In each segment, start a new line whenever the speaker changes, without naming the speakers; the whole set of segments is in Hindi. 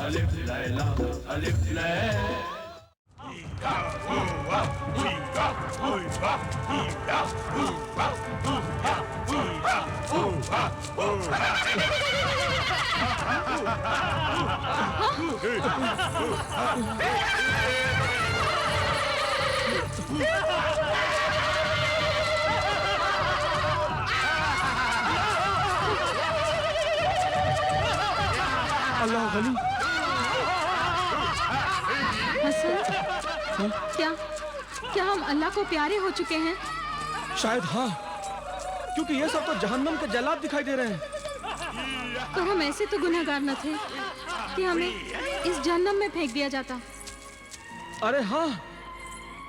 Alif Layla, Alif Layla.
अल्लाह गनी।
हसन, क्या हम अल्लाह को प्यारे हो चुके हैं?
शायद हाँ, क्योंकि ये सब तो जहन्नम के जल्लाद दिखाई दे रहे हैं।
पर हम ऐसे तो गुनहगार न थे कि हमें इस जहन्नम में फेंक दिया जाता।
अरे हाँ,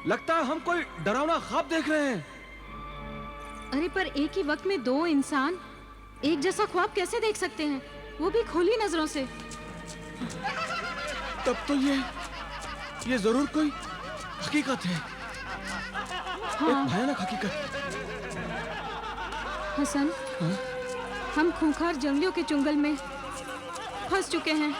लगता है हम कोई डरावना ख्वाब देख रहे हैं।
अरे पर एक ही वक्त में दो इंसान एक जैसा ख्वाब कैसे देख सकते हैं, वो भी खुली नजरों से?
तब तो ये जरूर कोई हकीकत है।
हाँ।
एक भयानक हकीकत।
हसन,
हाँ?
हम खूंखार जंगलियों के चुंगल में फंस चुके हैं।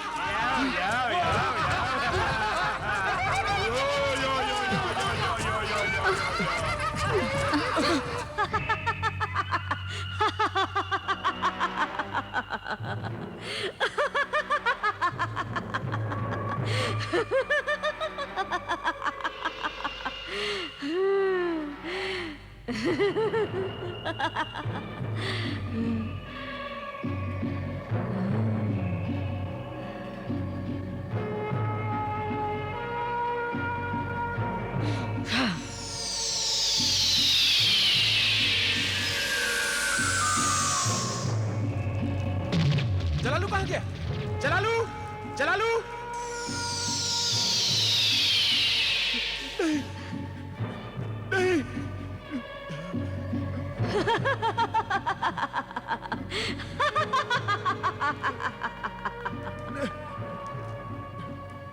जलालू कहाँ गया? जलालू, जलालू! नहीं, नहीं।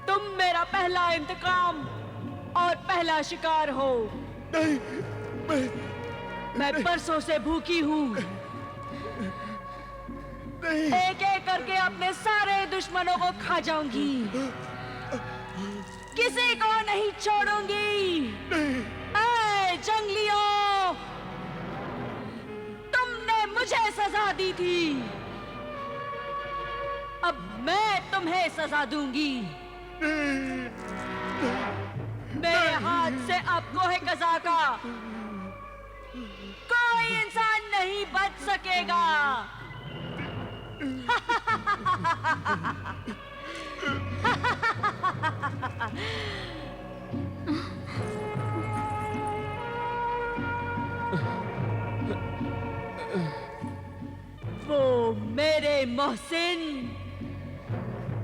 तुम मेरा पहला इंतकाम और पहला शिकार हो।
नहीं,
मैं परसों से भूखी हूँ। एक एक करके अपने सारे दुश्मनों को खा जाऊंगी, किसी को नहीं छोड़ूंगी। ऐ जंगलियों, तुमने मुझे सजा दी थी, अब मैं तुम्हें सजा दूंगी। मेरे हाथ से अब कोहे कज़ा का कोई इंसान नहीं बच सकेगा। वो मेरे मोहसिन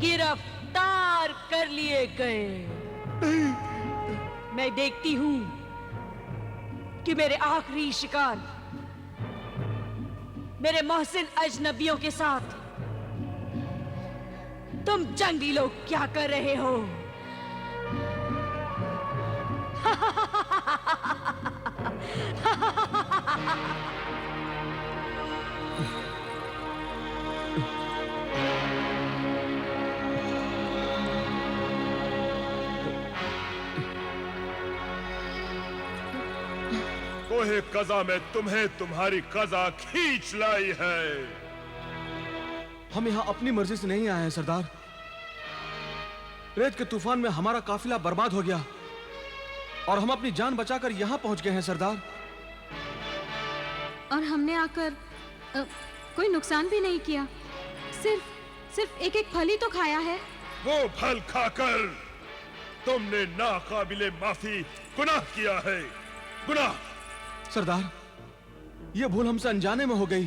गिरफ्तार कर लिए गए। मैं देखती हूं कि मेरे आखिरी शिकार मेरे मोहसिन अजनबियों के साथ तुम जंगली लोग क्या कर रहे हो?
कोहे कज़ा में तुम्हें तुम्हारी कज़ा खींच लाई है।
हम यहाँ अपनी मर्जी से नहीं आए हैं सरदार। रेत के तूफान में हमारा काफिला बर्बाद हो गया और हम अपनी जान बचाकर यहाँ पहुंच गए हैं सरदार।
और हमने आकर कोई नुकसान भी नहीं किया, सिर्फ एक एक फल ही तो खाया है।
वो फल खाकर तुमने नाकाबिले माफी गुनाह किया है। गुनाह।
सरदार, ये भूल हमसे अनजाने में हो गई।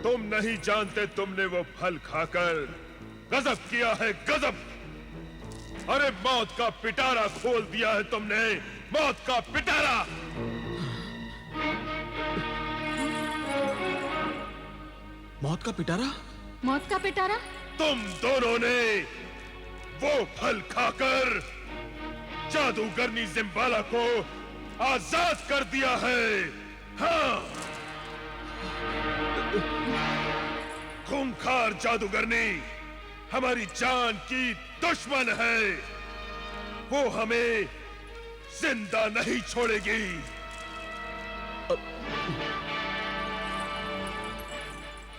तुम नहीं जानते तुमने वो फल खाकर गजब किया है, गजब। अरे मौत का पिटारा खोल दिया है तुमने, मौत का पिटारा।
मौत का पिटारा?
मौत का पिटारा?
तुम दोनों ने वो फल खाकर जादूगरनी जिम्बाला को आजाद कर दिया है। हाँ, खूंखार जादूगरनी हमारी जान की दुश्मन है, वो हमें जिंदा नहीं छोड़ेगी।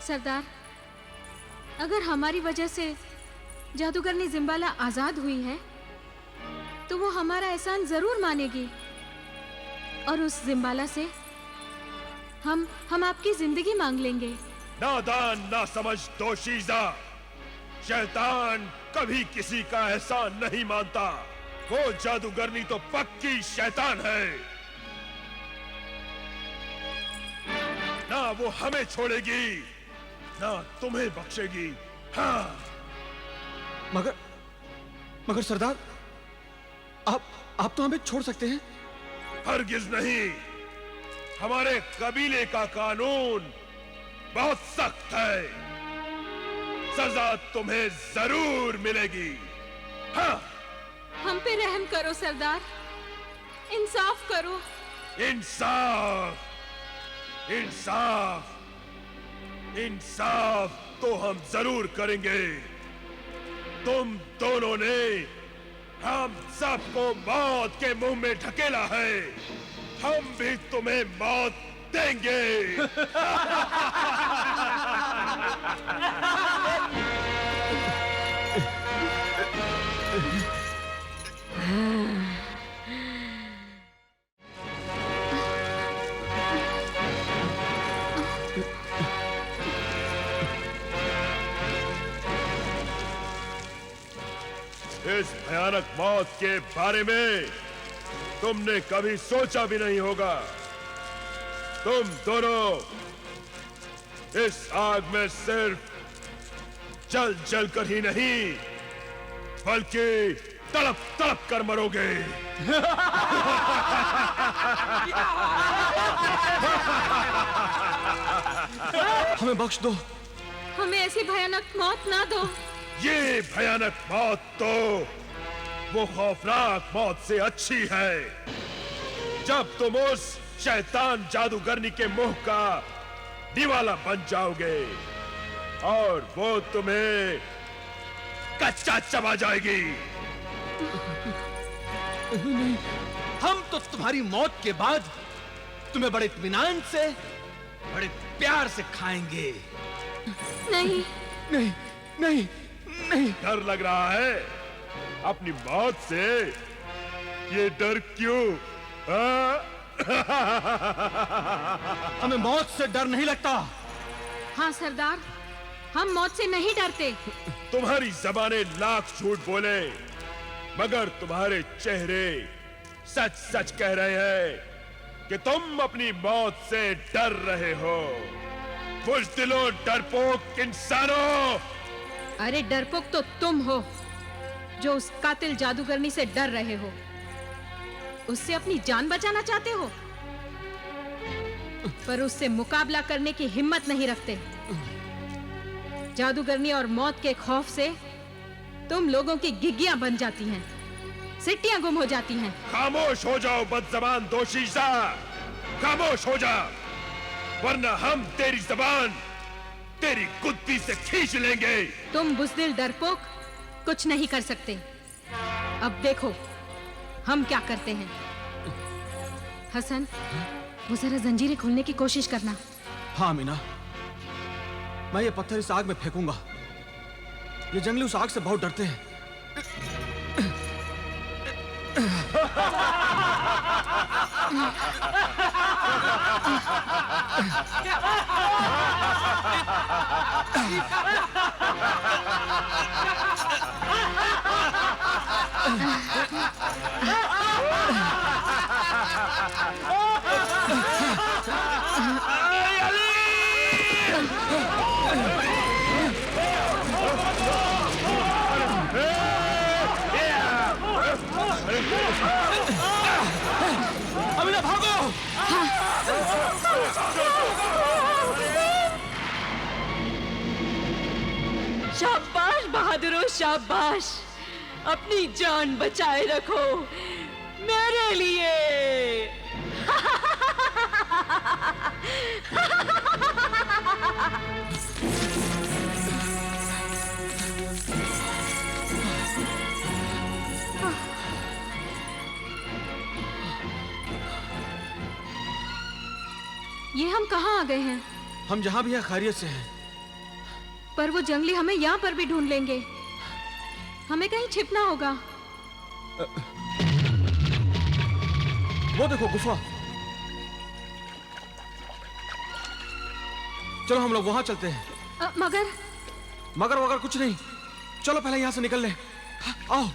सरदार, अगर हमारी वजह से जादूगरनी जिम्बाला आजाद हुई है तो वो हमारा एहसान जरूर मानेगी और उस जिम्बाला से हम आपकी जिंदगी मांग लेंगे।
नादान ना समझ दोशीज़ा, शैतान कभी किसी का एहसान नहीं मानता। वो जादूगरनी तो पक्की शैतान है, ना वो हमें छोड़ेगी ना तुम्हें बख्शेगी। हाँ,
मगर सरदार, आप तो हमें छोड़ सकते हैं।
हरगिज नहीं, हमारे कबीले का कानून बहुत सख्त है, सजा तुम्हें जरूर मिलेगी। हाँ,
हम पे रहम करो सरदार, इंसाफ करो।
इंसाफ, इंसाफ, इंसाफ तो हम जरूर करेंगे। तुम दोनों ने हम सबको मौत के मुंह में ढकेला है, हम भी तुम्हें मौत देंगे। इस भयानक मौत के बारे में तुमने कभी सोचा भी नहीं होगा। तुम दोनों इस आग में सिर्फ जल जल कर ही नहीं बल्कि तड़प तड़प कर मरोगे।
हमें बख्श दो,
हमें ऐसी भयानक मौत ना दो।
ये भयानक मौत तो वो खौफनाक मौत से अच्छी है, जब तुम उस शैतान जादूगरनी के मुंह का दीवाला बन जाओगे और वो तुम्हें कच्चा चबा जाएगी।
हम तो तुम्हारी मौत के बाद तुम्हें बड़े इत्मीनान से, बड़े प्यार से खाएंगे।
नहीं
नहीं नहीं नहीं।
डर लग रहा है अपनी मौत से? ये डर क्यों?
हमें मौत से डर नहीं लगता।
हाँ सरदार, हम मौत से नहीं डरते।
तुम्हारी जबानें लाख झूठ बोले मगर तुम्हारे चेहरे सच सच कह रहे हैं कि तुम अपनी मौत से डर रहे हो। बुज़दिलों, डरपोक इंसानों!
अरे डरपोक तो तुम हो जो उस कातिल जादूगरनी से डर रहे हो, उससे अपनी जान बचाना चाहते हो पर उससे मुकाबला करने की हिम्मत नहीं रखते। जादूगरनी और मौत के खौफ से तुम लोगों की गिग्गियां बन जाती हैं, सिट्टियां गुम हो जाती हैं।
खामोश हो जाओ बदज़बान दोशीज़ा, खामोश हो जा, वरना हम तेरी जबान तेरी कुत्ती से खींच लेंगे।
तुम बुज़दिल डरपोक कुछ नहीं कर सकते। अब देखो हम क्या करते हैं। हसन, वो जरा जंजीरें खोलने की कोशिश करना।
हाँ मीना, मैं ये पत्थर इस आग में फेंकूंगा। ये जंगली उस आग से बहुत डरते हैं। अमीना भागो!
शाबाश बहादुरों, शाबाश। अपनी जान बचाए रखो मेरे लिए।
ये हम कहाँ आ गए हैं?
हम जहाँ भी हैं खैरियत से हैं।
पर वो जंगली हमें यहाँ पर भी ढूंढ लेंगे। हमें कहीं छिपना होगा।
वो देखो गुफा। चलो हम लोग वहां चलते हैं। मगर वगर कुछ नहीं। चलो पहले यहां से निकल ले। आओ।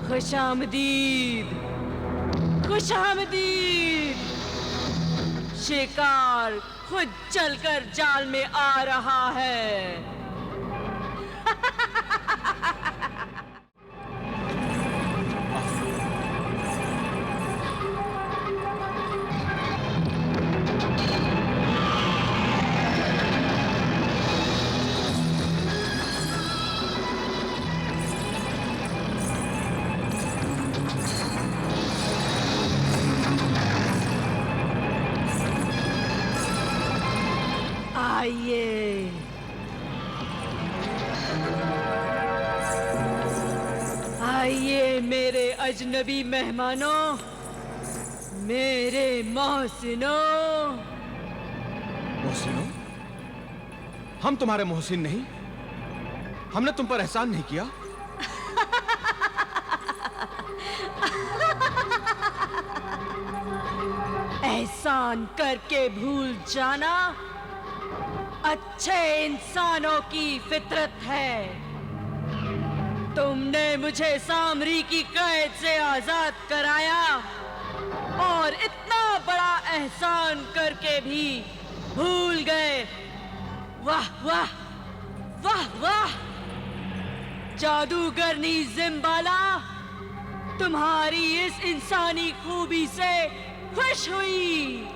खुशामदीद, खुशामदीद। शिकार खुद चलकर जाल में आ रहा है। आइए, आइए मेरे अजनबी मेहमानों, मेरे मोहसिनों।
मोहसिनों? हम तुम्हारे मोहसिन नहीं। हमने तुम पर एहसान नहीं किया।
एहसान करके भूल जाना अच्छे इंसानों की फितरत है। तुमने मुझे सामरी की कैद से आजाद कराया और इतना बड़ा एहसान करके भी भूल गए। वाह वाह वाह वाह। जादूगरनी जिम्बाला तुम्हारी इस इंसानी खूबी से खुश हुई,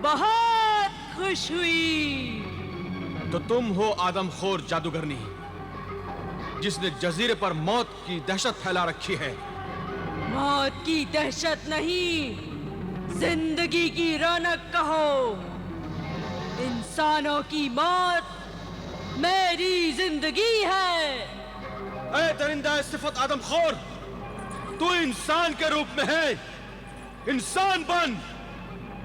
बहुत खुश हुई।
तो तुम हो आदमखोर जादूगरनी, जिसने जजीरे पर मौत की दहशत फैला रखी है।
मौत की दहशत नहीं, जिंदगी की रौनक कहो। इंसानों की मौत मेरी जिंदगी है।
ऐ दरिंदा सिफत आदमखोर, तू इंसान के रूप में है। इंसान बन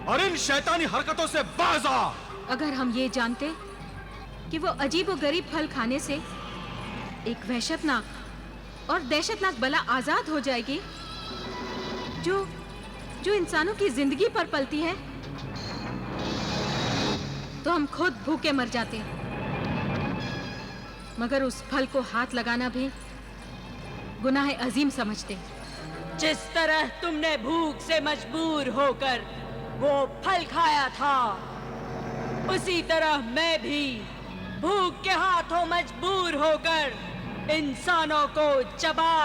और इन शैतानी हरकतों से बाज आ।
अगर हम ये जानते कि वो अजीब और गरीब फल खाने से एक वहशतनाक और दहशतनाक बला आजाद हो जाएगी जो इंसानों की जिंदगी पर पलती है, तो हम खुद भूखे मर जाते। मगर उस फल को हाथ लगाना भी गुनाह अजीम समझते।
जिस तरह तुमने भूख से मजबूर होकर वो फल खाया था, उसी तरह मैं भी भूख के हाथों मजबूर होकर इंसानों को चबा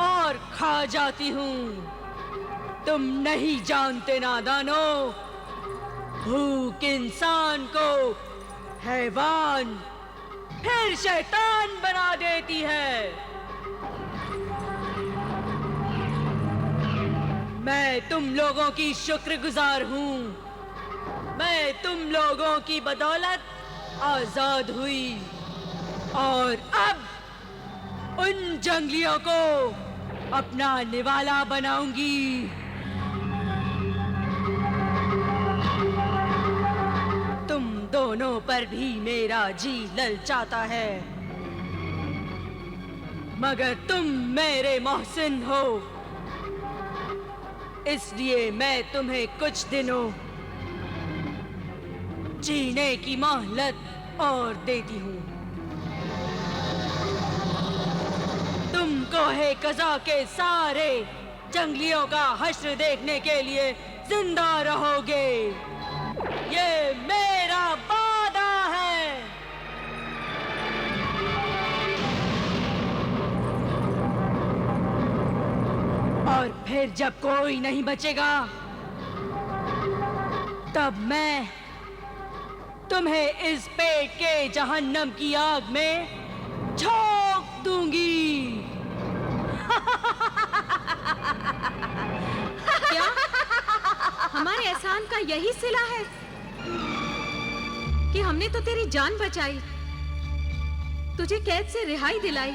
और खा जाती हूँ। तुम नहीं जानते नादानो, भूख इंसान को हैवान फिर शैतान बना देती है। मैं तुम लोगों की शुक्रगुजार हूँ। मैं तुम लोगों की बदौलत आजाद हुई और अब उन जंगलियों को अपना निवाला बनाऊंगी। तुम दोनों पर भी मेरा जी ललचाता है, मगर तुम मेरे मोहसिन हो, इसलिए मैं तुम्हें कुछ दिनों जीने की मोहलत और देती हूँ। तुमको है कज़ा के सारे जंगलियों का हश्र देखने के लिए जिंदा रहोगे। ये मेरा वादा है। और फिर जब कोई नहीं बचेगा, तब मैं तुम्हें इस पेट के जहन्नम की आग में झोंक दूंगी।
क्या हमारे एहसान का यही सिला है कि हमने तो तेरी जान बचाई, तुझे कैद से रिहाई दिलाई,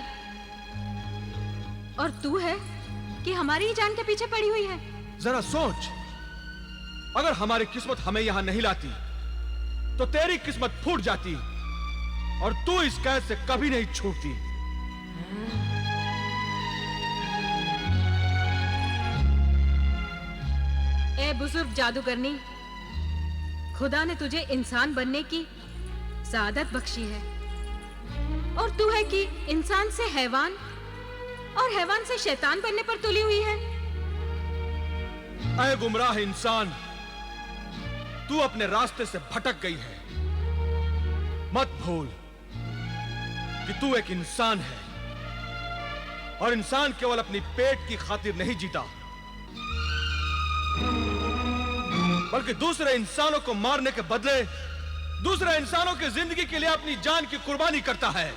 और तू है कि हमारी ही जान के पीछे पड़ी हुई है।
जरा सोच, अगर हमारी किस्मत हमें यहां नहीं लाती तो तेरी किस्मत फूट जाती और तू इस कैद से कभी नहीं छूटती।
ए बुजुर्ग जादूगरनी, खुदा ने तुझे इंसान बनने की सादत बख्शी है, और तू है कि इंसान से हैवान और हैवान से शैतान बनने पर तुली हुई है।
ऐ गुमराह इंसान, तू अपने रास्ते से भटक गई है। मत भूल कि तू एक इंसान है, और इंसान केवल अपनी पेट की खातिर नहीं जीता, बल्कि दूसरे इंसानों को मारने के बदले दूसरे इंसानों की जिंदगी के लिए अपनी जान की कुर्बानी करता है।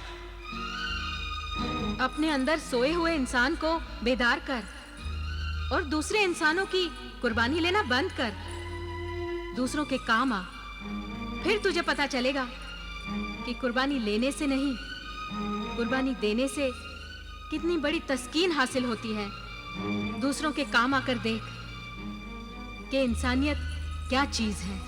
अपने अंदर सोए हुए इंसान को बेदार कर और दूसरे इंसानों की कुर्बानी लेना बंद कर। दूसरों के काम आ, फिर तुझे पता चलेगा कि कुर्बानी लेने से नहीं, कुर्बानी देने से कितनी बड़ी तस्कीन हासिल होती है। दूसरों के काम आकर देख कि इंसानियत क्या चीज है।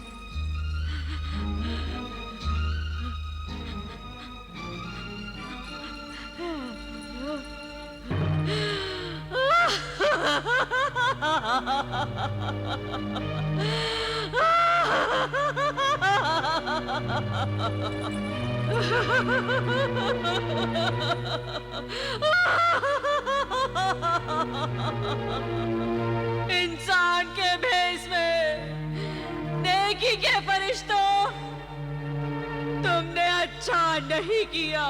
इंसान के भेष में नेकी के फरिश्तों, तुमने अच्छा नहीं किया,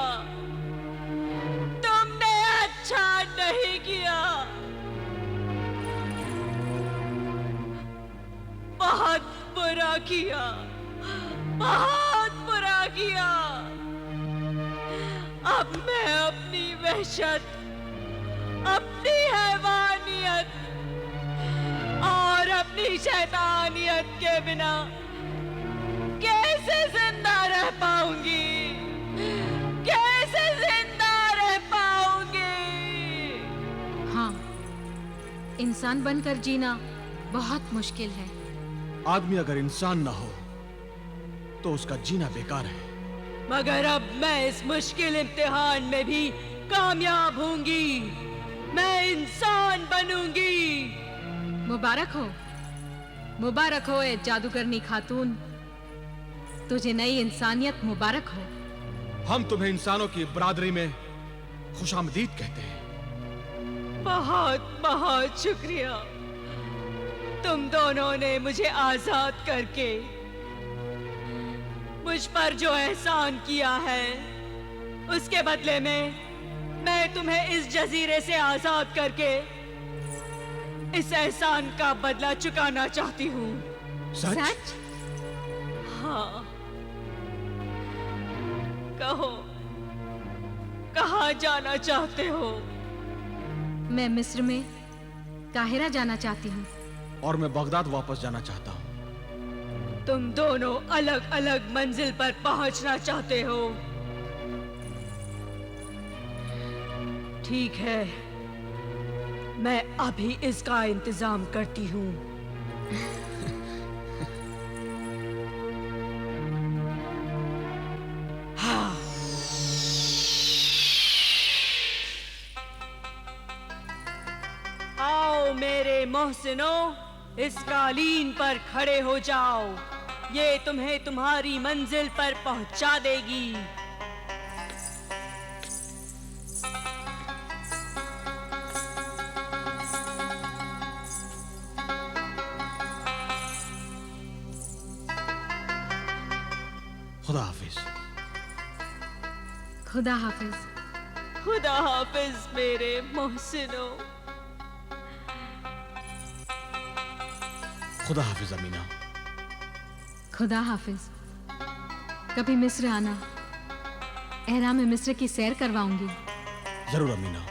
तुमने अच्छा नहीं किया। बहुत बुरा किया, बहुत बुरा किया। अब मैं अपनी वहशत, अपनी हैवानियत और अपनी शैतानियत के बिना कैसे जिंदा रह पाऊंगी, कैसे जिंदा रह पाऊंगी?
हाँ, इंसान बनकर जीना बहुत मुश्किल है।
आदमी अगर इंसान ना हो तो उसका जीना बेकार है।
मगर अब मैं इस मुश्किल इम्तिहान में भी कामयाब होंगी। मैं इंसान बनूंगी।
मुबारक हो, मुबारक हो ए जादूगरनी खातून, तुझे नई इंसानियत मुबारक हो।
हम तुम्हें इंसानों की बरादरी में खुशामदीद कहते हैं।
बहुत बहुत शुक्रिया। तुम दोनों ने मुझे आजाद करके मुझ पर जो एहसान किया है, उसके बदले में मैं तुम्हें इस जजीरे से आजाद करके इस एहसान का बदला चुकाना चाहती हूँ।
सच?
हाँ, कहो, कहाँ जाना चाहते हो?
मैं मिस्र में काहिरा जाना चाहती हूँ।
और मैं बगदाद वापस जाना चाहता हूँ।
तुम दोनों अलग अलग मंजिल पर पहुंचना चाहते हो। ठीक है, मैं अभी इसका इंतजाम करती हूँ। हाँ। आओ मेरे मोहसिनों, इस कालीन पर खड़े हो जाओ। ये तुम्हें तुम्हारी मंजिल पर पहुंचा देगी।
खुदा हाफिज।
खुदा हाफिज।
खुदा हाफिज मेरे मोहसिनों।
खुदा हाफिज अमीना।
खुदा हाफिज। कभी मिस्र आना, एहराम मिस्र की सैर करवाऊंगी।
जरूर अमीना।